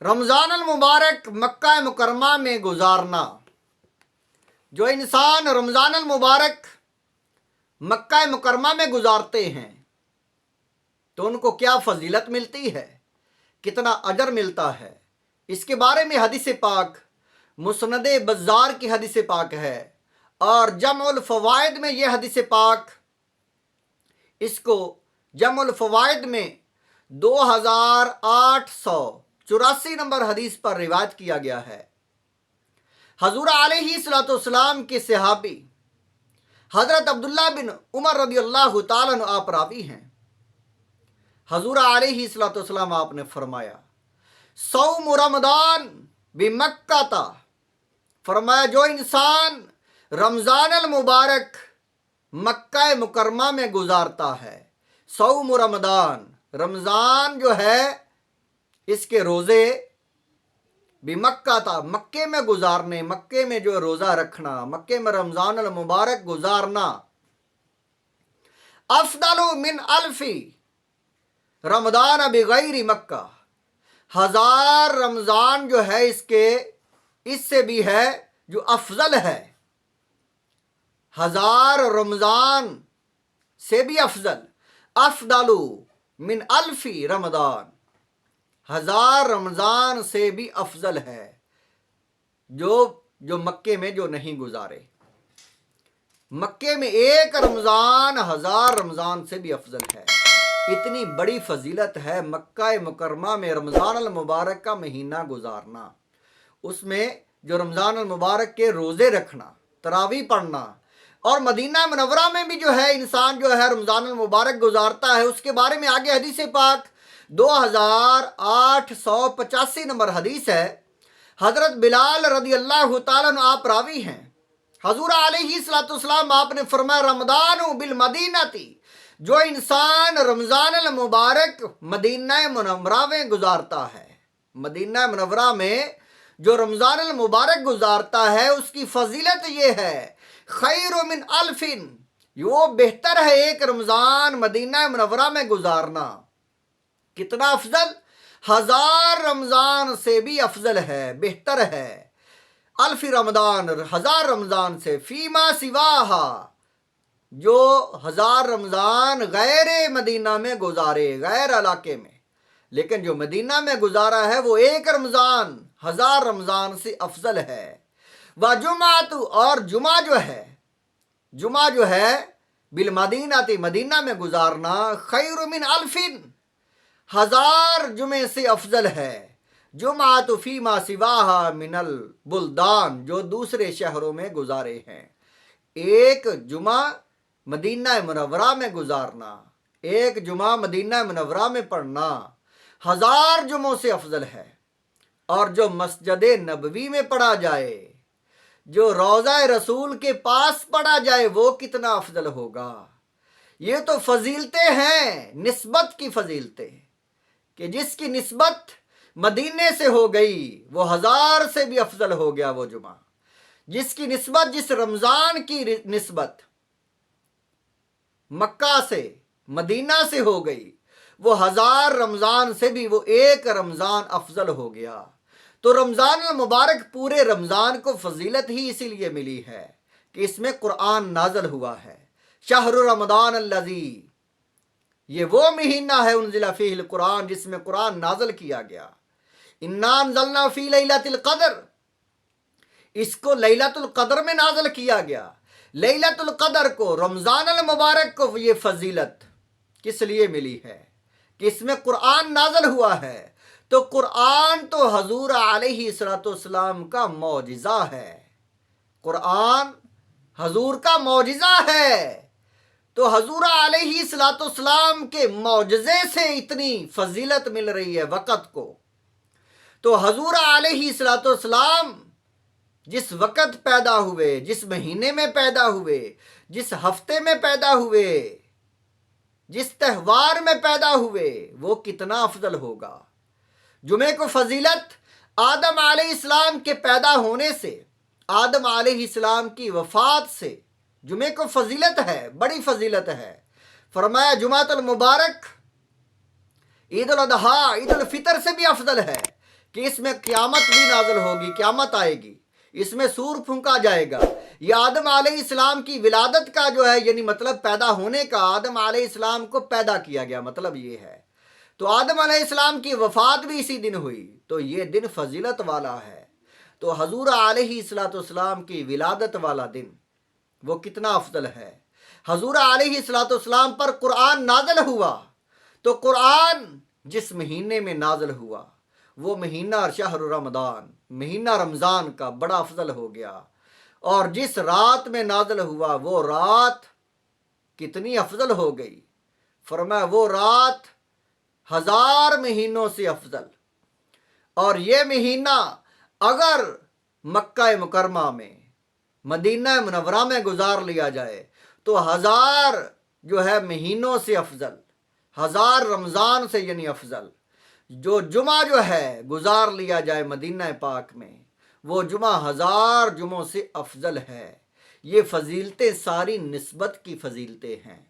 رمضان المبارک مکہ مکرمہ میں گزارنا۔ جو انسان رمضان المبارک مکہ مکرمہ میں گزارتے ہیں تو ان کو کیا فضیلت ملتی ہے، کتنا اجر ملتا ہے، اس کے بارے میں حدیث پاک مسند بزار کی حدیث پاک ہے، اور جمع الفوائد میں یہ حدیث پاک اس کو جمع الفوائد میں 2884 نمبر حدیث پر روایت کیا گیا ہے۔ حضور علیہ الصلوۃ والسلام کے صحابی حضرت عبداللہ بن عمر رضی اللہ تعالیٰ عنہ آپ راوی ہیں۔ حضور علیہ الصلوۃ والسلام آپ نے فرمایا صوم رمضان بمکہ تا، فرمایا جو انسان رمضان المبارک مکہ مکرمہ میں گزارتا ہے، صوم رمضان، رمضان جو ہے اس کے روزے، بمکہ تا، مکے میں گزارنے، مکے میں جو روزہ رکھنا، مکے میں رمضان المبارک گزارنا، افضل من الف رمضان بغیر مکہ، 1000 رمضان جو ہے اس سے بھی ہے جو افضل ہے، 1000 رمضان سے بھی افضل، افضل من الف رمضان، 1000 رمضان سے بھی افضل ہے جو مکے میں جو نہیں گزارے۔ مکے میں ایک رمضان 1000 رمضان سے بھی افضل ہے۔ اتنی بڑی فضیلت ہے مکہ مکرمہ میں رمضان المبارک کا مہینہ گزارنا، اس میں جو رمضان المبارک کے روزے رکھنا، تراویح پڑھنا، اور مدینہ منورہ میں بھی جو ہے انسان جو ہے رمضان المبارک گزارتا ہے، اس کے بارے میں آگے حدیث پاک 2885 نمبر حدیث ہے۔ حضرت بلال رضی اللہ تعالیٰ عنہ آپ راوی ہیں۔ حضور علیہ الصلوۃ والسلام آپ نے فرمایا رمضان بالمدینہ تی، جو انسان رمضان المبارک مدینہ منورہ میں گزارتا ہے، مدینہ منورہ میں جو رمضان المبارک گزارتا ہے اس کی فضیلت یہ ہے خیر من الف، وہ بہتر ہے ایک رمضان مدینہ منورہ میں گزارنا۔ کتنا افضل؟ 1000 رمضان سے بھی افضل ہے، بہتر ہے، الف رمضان، 1000 رمضان سے، فیما سواہا، جو 1000 رمضان غیر مدینہ میں گزارے، غیر علاقے میں، لیکن جو مدینہ میں گزارا ہے وہ ایک رمضان 1000 رمضان سے افضل ہے۔ وجمعۃ، اور جمعہ جو ہے بالمدینہ تی، مدینہ میں گزارنا، خیر من الف، 1000 جمعے سے افضل ہے۔ جمعۃ فیما سواہا من البلدان، جو دوسرے شہروں میں گزارے ہیں۔ ایک جمعہ مدینہ منورہ میں گزارنا، ایک جمعہ مدینہ منورہ میں پڑھنا 1000 جمعوں سے افضل ہے۔ اور جو مسجد نبوی میں پڑھا جائے، جو روضہ رسول کے پاس پڑھا جائے، وہ کتنا افضل ہوگا۔ یہ تو فضیلتیں ہیں، نسبت کی فضیلتیں، کہ جس کی نسبت مدینے سے ہو گئی وہ 1000 سے بھی افضل ہو گیا وہ جمعہ، جس کی نسبت، جس رمضان کی نسبت مکہ سے مدینہ سے ہو گئی وہ 1000 رمضان سے بھی وہ ایک رمضان افضل ہو گیا۔ تو رمضان المبارک، پورے رمضان کو فضیلت ہی اسی لیے ملی ہے کہ اس میں قرآن نازل ہوا ہے۔ شہر رمضان الذی، یہ وہ مہینہ ہے انزل فیہ القرآن جس میں قرآن نازل کیا گیا۔ انا انزلنا فی لیلۃ القدر، اس کو لیلۃ القدر میں نازل کیا گیا۔ لیلۃ القدر کو، رمضان المبارک کو یہ فضیلت کس لیے ملی ہے کہ اس میں قرآن نازل ہوا ہے۔ تو قرآن تو حضور علیہ الصلوۃ والسلام کا معجزہ ہے، قرآن حضور کا معجزہ ہے۔ تو حضور علیہ الصلوۃ والسلام کے معجزے سے اتنی فضیلت مل رہی ہے وقت کو۔ تو حضور علیہ الصلوۃ والسلام جس وقت پیدا ہوئے، جس مہینے میں پیدا ہوئے، جس ہفتے میں پیدا ہوئے، جس تہوار میں پیدا ہوئے، وہ کتنا افضل ہوگا۔ جمعے کو فضیلت آدم علیہ السلام کے پیدا ہونے سے، آدم علیہ السلام کی وفات سے جمعے کو فضیلت ہے، بڑی فضیلت ہے۔ فرمایا جمعۃ المبارک عید الاضحیٰ، عید الفطر سے بھی افضل ہے، کہ اس میں قیامت بھی نازل ہوگی، قیامت آئے گی، اس میں سور پھونکا جائے گا. یہ آدم علیہ السلام کی ولادت کا جو ہے یعنی مطلب پیدا ہونے کا، آدم علیہ السلام کو پیدا کیا گیا، مطلب یہ ہے. تو آدم علیہ السلام کی وفات بھی اسی دن ہوئی، تو یہ دن فضیلت والا ہے. تو حضور علیہ السلام کی ولادت والا دن وہ کتنا افضل ہے. حضور علیہ السلام پر قرآن نازل ہوا، تو قرآن جس مہینے میں نازل ہوا وہ مہینہ شہر رمضان، مہینہ رمضان کا بڑا افضل ہو گیا. اور جس رات میں نازل ہوا وہ رات کتنی افضل ہو گئی. فرمایا وہ رات 1000 مہینوں سے افضل. اور یہ مہینہ اگر مکہ مکرمہ میں، مدینہ منورہ میں گزار لیا جائے تو 1000 جو ہے مہینوں سے افضل، 1000 رمضان سے یعنی افضل. جو جمعہ جو ہے گزار لیا جائے مدینہ پاک میں، وہ جمعہ 1000 جمعوں سے افضل ہے. یہ فضیلتیں ساری نسبت کی فضیلتیں ہیں.